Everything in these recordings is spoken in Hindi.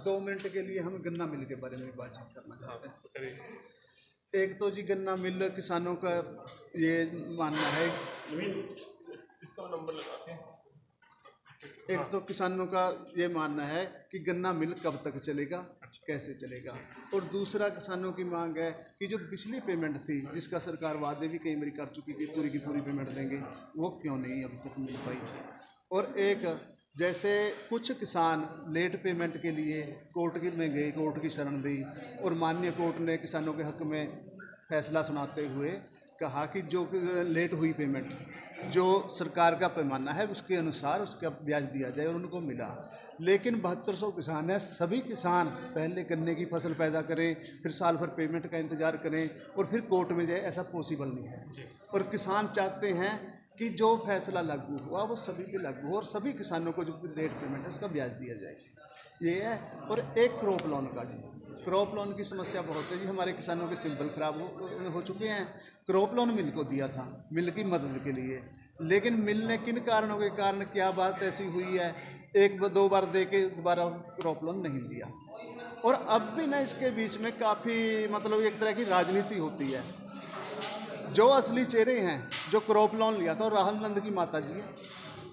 2 मिनट के लिए हम गन्ना मिल के बारे में बातचीत करना चाहते हैं। एक तो जी गन्ना मिल किसानों का ये मानना है, इसका नंबर लगा के एक तो किसानों का ये मानना है कि गन्ना मिल कब तक चलेगा, कैसे चलेगा। और दूसरा किसानों की मांग है कि जो पिछली पेमेंट थी जिसका सरकार वादे भी कई बार कर चुकी थी पूरी की पूरी पेमेंट देंगे, वो क्यों नहीं अभी तक मिल पाई। और एक जैसे कुछ किसान लेट पेमेंट के लिए कोर्ट में गए, कोर्ट की शरण ली और माननीय कोर्ट ने किसानों के हक में फैसला सुनाते हुए कहा कि जो लेट हुई पेमेंट जो सरकार का पैमाना है उसके अनुसार उसका ब्याज दिया जाए और उनको मिला। लेकिन 7200 किसान हैं, सभी किसान पहले गन्ने की फसल पैदा करें, फिर साल भर पेमेंट का इंतज़ार करें और फिर कोर्ट में जाए, ऐसा पॉसिबल नहीं है। और किसान चाहते हैं कि जो फैसला लागू हुआ वो सभी पे लागू हो और सभी किसानों को जो लेट पेमेंट है उसका ब्याज दिया जाए, ये है। और एक क्रॉप लोन का जी, क्रॉप लोन की समस्या बहुत है जी, हमारे किसानों के सिंबल खराब हो चुके हैं। क्रॉप लोन मिल को दिया था, मिल की मदद के लिए, लेकिन मिल ने किन कारणों के कारण क्या बात ऐसी हुई है, एक दो बार दे के दोबारा क्रॉप लोन नहीं दिया। और अब भी ना इसके बीच में काफ़ी मतलब एक तरह की राजनीति होती है। जो असली चेहरे हैं, जो क्रॉप लोन लिया था और राहुल नंद की माता जी है,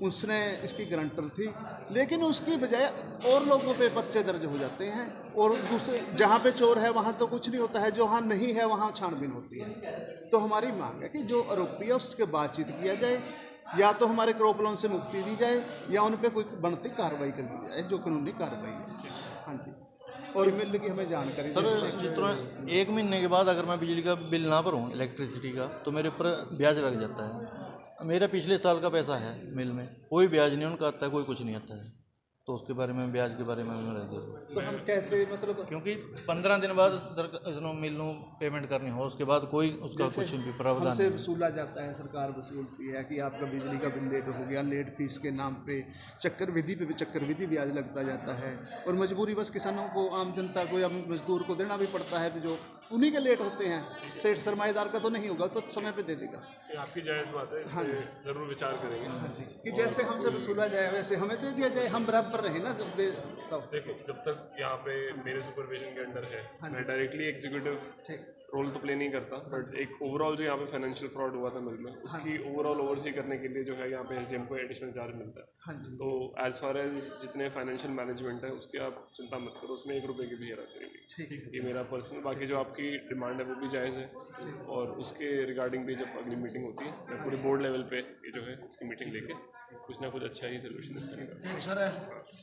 उसने इसकी गारंटर थी, लेकिन उसकी बजाय और लोगों पे पर्चे दर्ज हो जाते हैं। और दूसरे जहाँ पे चोर है वहाँ तो कुछ नहीं होता है, जो वहाँ नहीं है वहाँ छानबीन होती है। तो हमारी मांग है कि जो आरोपी है उसके बातचीत किया जाए, या तो हमारे क्रॉप लोन से मुक्ति दी जाए या उन पर कोई बनती कार्रवाई कर दी जाए, जो कानूनी कार्रवाई है। हाँ जी। और मिल की हमें जानकारी सर, जिस तरह 1 महीने के बाद अगर मैं बिजली का बिल ना भरूँ इलेक्ट्रिसिटी का तो मेरे ऊपर ब्याज लग जाता है। मेरा पिछले साल का पैसा है मिल में, कोई ब्याज नहीं उनका आता है, कोई कुछ नहीं आता है। तो उसके बारे में ब्याज के बारे में तो हम कैसे मतलब, क्योंकि 15 दिन बाद मिल पेमेंट करनी हो उसके बाद कोई उसका कुछ भी प्रावधान हमसे नहीं। वसूला जाता है, सरकार वसूलती है कि आपका बिजली का बिल लेट हो गया, लेट फीस के नाम पे चक्रवृद्धि पे भी चक्रवृद्धि ब्याज लगता जाता है। और मजबूरी बस किसानों को, आम जनता को या मजदूर को देना भी पड़ता है, जो उन्हीं के लेट होते हैं। सेठ सरमाएदार का तो नहीं होगा, तो समय पे दे देगा। ये आपकी जायज़ बात है, इस पे जरूर विचार करेंगे। हाँ जी, कि जैसे हमसे वसूला जाए वैसे हमें दे दिया जाए, हम बराबर रहे ना जब दे सब। देखो, जब तक यहाँ पे मेरे सुपरविजन के अंडर है, मैं डायरेक्टली एग्जीक्यूटिव ठीक, रोल तो प्ले नहीं करता, बट एक ओवरऑल जो यहाँ पे फाइनेंशियल फ्रॉड हुआ था मिल में, उसकी ओवरऑल ओवरसी करने के लिए जो है यहाँ पे एसडीएम को एडिशनल चार्ज मिलता है। हाँ जी। तो एज फार एज जितने फाइनेंशियल मैनेजमेंट है उसकी आप चिंता मत करो, उसमें 1 रुपये की भी हेरा करेंगे। ठीक, ये मेरा पर्सनल, बाकी जो आपकी डिमांड है वो भी जायज़ है। और उसके रिगार्डिंग भी जब अगली मीटिंग होती है, मैं पूरे बोर्ड लेवल पे ये जो है इसकी मीटिंग लेके कुछ ना कुछ अच्छा ही सोल्यूशन इसका निकालूंगा। सर,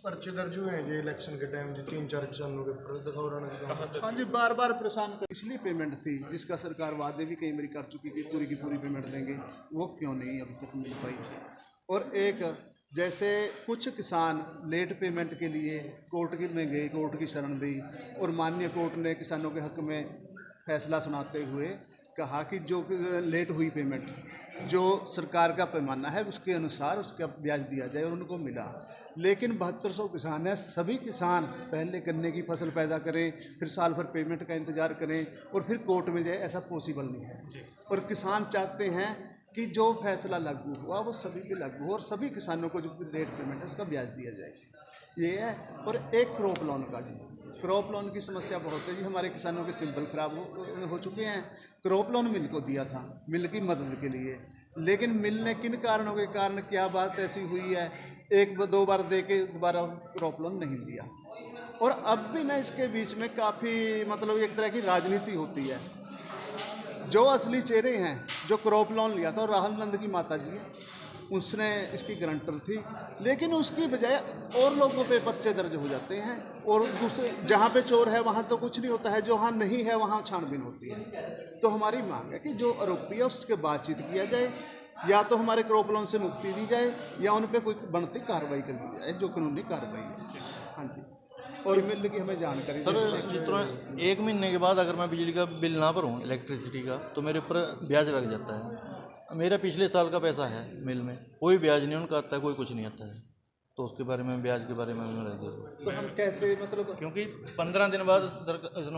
पर्चे दर्ज हुए हैं ये इलेक्शन के टाइम जो 3-4 किसानों के ऊपर। हाँ जी, बार बार परेशान कर। पिछली पेमेंट थी जिसका सरकार वादे भी कई बार कर चुकी थी पूरी की पूरी पेमेंट देंगे, वो क्यों नहीं अभी तक मिल पाई। और एक जैसे कुछ किसान लेट पेमेंट के लिए कोर्ट में गए, कोर्ट की शरण ली और माननीय कोर्ट ने किसानों के हक में फैसला सुनाते हुए कहा कि जो लेट हुई पेमेंट जो सरकार का पैमाना है उसके अनुसार उसका ब्याज दिया जाए और उनको मिला। लेकिन 7200 किसान हैं, सभी किसान पहले गन्ने की फसल पैदा करें, फिर साल भर पेमेंट का इंतज़ार करें और फिर कोर्ट में जाए, ऐसा पॉसिबल नहीं है। और किसान चाहते हैं कि जो फैसला लागू हुआ वो सभी पे लागू हो और सभी किसानों को जो लेट पेमेंट है उसका ब्याज दिया जाए, ये है। और एक क्रॉप लोन का जी, क्रॉप लोन की समस्या बहुत है जी, हमारे किसानों के सिंबल खराब हो चुके हैं। क्रॉप लोन मिल को दिया था, मिल की मदद के लिए, लेकिन मिल ने किन कारणों के कारण क्या बात ऐसी हुई है, एक दो बार दे के दोबारा क्रॉप लोन नहीं दिया। और अब भी ना इसके बीच में काफ़ी मतलब एक तरह की राजनीति होती है। जो असली चेहरे हैं, जो क्रॉप लोन लिया था और राहुल नंद की माता जी है, उसने इसकी गारंटर थी, लेकिन उसकी बजाय और लोगों पे पर्चे दर्ज हो जाते हैं। और दूसरे जहाँ पे चोर है वहाँ तो कुछ नहीं होता है, जो वहाँ नहीं है वहाँ छानबीन होती है। तो हमारी मांग है कि जो आरोपी है उसके बातचीत किया जाए, या तो हमारे क्रॉप लोन से मुक्ति दी जाए या उन पर कोई बनती कार्रवाई कर दी जाए, जो कानूनी कार्रवाई है। हाँ जी। और मिल की हमें जानकारी सर, जिस तरह 1 महीने के बाद अगर मैं बिजली का बिल ना भरूँ इलेक्ट्रिसिटी का तो मेरे ऊपर ब्याज लग जाता है। मेरा पिछले साल का पैसा है मिल में, कोई ब्याज नहीं उनका आता है, कोई कुछ नहीं आता है। तो उसके बारे में ब्याज के बारे में मैं रह गया तो हम कैसे मतलब क्योंकि 15 दिन बाद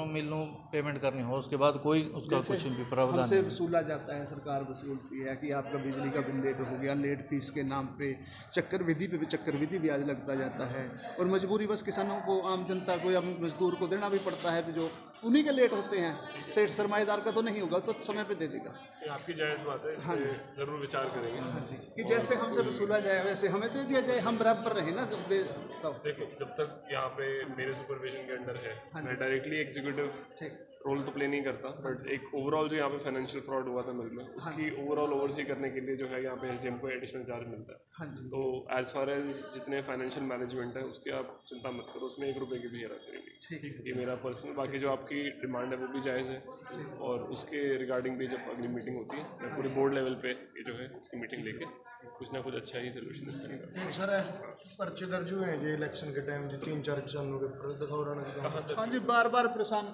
मिल लूँ पेमेंट करनी हो उसके बाद कोई उसका कुछ भी प्रावधान हमसे नहीं। वसूला जाता है, सरकार वसूलती है कि आपका बिजली का बिल लेट हो गया, लेट फीस के नाम पे चक्रवृद्धि पे भी चक्रवृद्धि ब्याज लगता जाता है और मजबूरी बस किसानों को, आम जनता को या मजदूर को देना भी पड़ता है, जो उन्हीं के लेट होते हैं। सेठ सरमाएदार का तो नहीं होगा, तो समय पे दे देगा। ये आपकी जायज़ बात है, इस हाँ पे ज़रूर विचार करेंगे। कि जैसे हमसे वसूला जाए वैसे हमें दे दिया जाए, हम बराबर रहे ना जब दे सब। देखो, जब तक यहाँ पे मेरे सुपरविजन के अंडर है, मैं डायरेक्टली एग्जीक्यूटिव ठीक। रोल तो प्ले नहीं करता, बट एक ओवरऑल जो यहाँ पे फाइनेंशियल फ्रॉड हुआ था मिल में, उसकी ओवरऑल ओवरसी करने के लिए जो है यहाँ पे एसडीएम को एडिशनल चार्ज मिलता है। हाँ जी। तो एज फार एज जितने फाइनेंशियल मैनेजमेंट है उसकी आप चिंता मत करो, उसमें 1 रुपये की भी हेरा करेंगे। ठीक। ये मेरा पर्सनल, बाकी जो आपकी डिमांड है वो भी जायज़ है और उसके रिगार्डिंग भी जब अगली मीटिंग होती है मैं पूरे बोर्ड लेवल पे ये जो है इसकी मीटिंग लेके कुछ ना कुछ अच्छा ही सोल्यूशन इसका निकालूंगा। सर पर्चे दर्ज हुए हैं जी इलेक्शन के टाइम जी 3-4 किसानों के ऊपर दिखाओ हाँ जी, बार बार परेशान